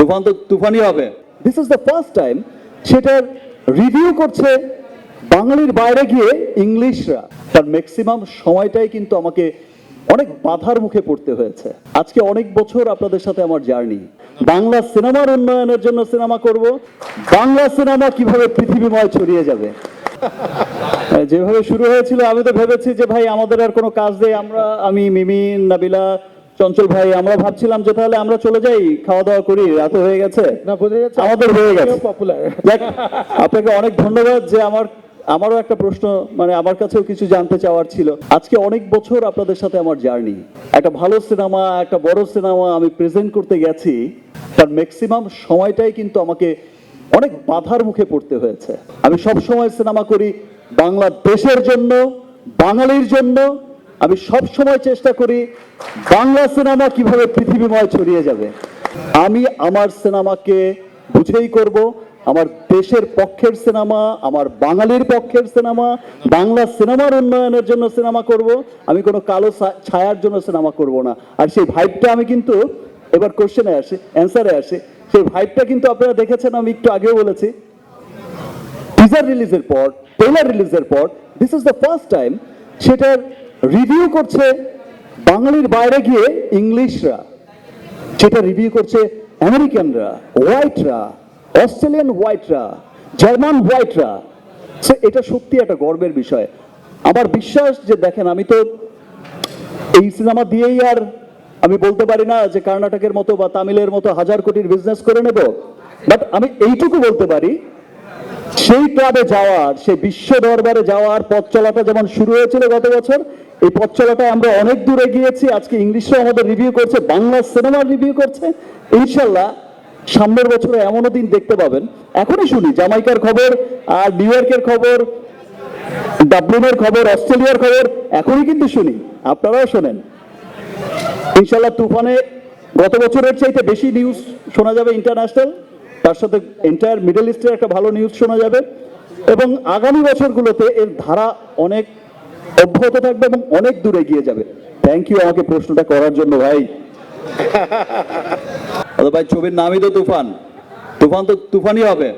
তুফান তো তুফানই হবে। This is the first time সেটার রিভিউ করছে বাঙালির বাইরে গিয়ে ইংলিশরা। তার ম্যাক্সিমাম সময়টাই কিন্তু আমাকে অনেক বাধার মুখে পড়তে হয়েছে। আজকে অনেক বছর আপনাদের সাথে আমার জার্নি। বাংলা সিনেমার উন্নয়নের জন্য সিনেমা করব, বাংলা সিনেমা কিভাবে পৃথিবীময় ছড়িয়ে যাবে। যেভাবে শুরু হয়েছিল আমি তো ভেবেছি যে ভাই আমাদের আর কোনো কাজ নেই, আমি মিমি, নাবিলা, চঞ্চল ভাই আমরা ভাবছিলাম যে তাহলে আমরা চলে যাই, খাওয়া দাওয়া করি, রাত হয়ে গেছে, না বোঝা যাচ্ছে আমাদের হয়ে গেছে। পপুলার। দেখ, আপনাকে অনেক ধন্যবাদ যে আমারও একটা প্রশ্ন, মানে আমার কাছেও কিছু জানতে চাওয়ার ছিল। আজকে অনেক বছর আপনাদের সাথে আমার জার্নি। একটা ভালো সিনেমা, একটা বড় সিনেমা আমি প্রেজেন্ট করতে গেছি, তার ম্যাক্সিমাম সময়টাই কিন্তু আমাকে অনেক বাধার মুখে পড়তে হয়েছে। আমি সব সময় সিনেমা করি বাংলাদেশের জন্য, বাঙালির জন্য। আমি সব সময় চেষ্টা করি বাংলা সিনেমা কিভাবে পৃথিবীময় ছড়িয়ে যাবে। আমি আমার সিনেমাকে বুঝেই করব, আমার দেশের পক্ষের সিনেমা, আমার বাঙালির পক্ষের সিনেমা, বাংলা সিনেমার উন্নয়নের জন্য সিনেমা করব। আমি কোনো কালো ছায়ার জন্য সিনেমা করব না। আর সেই ভাইবটা আমি কিন্তু এবার কোশ্চেনে আসে, অ্যান্সারে আসে, সেই ভাইবটা কিন্তু আপনারা দেখেছেন, আমি একটু আগেও বলেছি। টিজার রিলিজের পর, ট্রেলার রিলিজের পর, this is the first time সেটার রিভিউ করছে বাঙালির বাইরে গিয়ে ইংলিশরা, সেটা রিভিউ করছে আমেরিকানরা, হোয়াইটরা, অস্ট্রেলিয়ান হোয়াইটরা, জার্মান হোয়াইটরা। সো এটা সত্যি একটা গর্বের বিষয়। আমার বিশ্বাস যে দেখেন, আমি তো এই সিনেমা দিয়েই আর আমি বলতে পারি না যে কর্ণাটকের মতো বা তামিলের মতো হাজার কোটির বিজনেস করে নেব, বাট আমি এইটুকু বলতে পারি সেই ক্লাবে যাওয়ার, সেই বিশ্ব দরবারে যাওয়ার পথ চলাটা যেমন শুরু হয়েছিল গত বছর, এই পথ চলাটায় আমরা অনেক দূরে গিয়েছি। আজকে ইংলিশরাও আমাদের রিভিউ করছে, বাংলা সিনেমার রিভিউ করছে। ইনশাল্লাহ সামনের বছরে এমনও দিন দেখতে পাবেন। এখনই শুনি জামাইকার খবর, আর নিউ ইয়র্কের খবর, ডাবলিনের খবর, অস্ট্রেলিয়ার খবর এখনই কিন্তু শুনি, আপনারাও শোনেন। ইনশাল্লাহ তুফানে গত বছরের চাইতে বেশি নিউজ শোনা যাবে ইন্টারন্যাশনাল, তার সাথে এন্টায়ার মিডল ইস্টের একটা ভালো নিউজ শোনা যাবে, এবং আগামী বছরগুলোতে এর ধারা অনেক অব্যাহত থাকবে এবং অনেক দূরে গিয়ে যাবে। থ্যাংক ইউ আমাকে প্রশ্নটা করার জন্য ভাই। ভাই ছবির নামই তো তুফান, তুফান তো তুফানই হবে।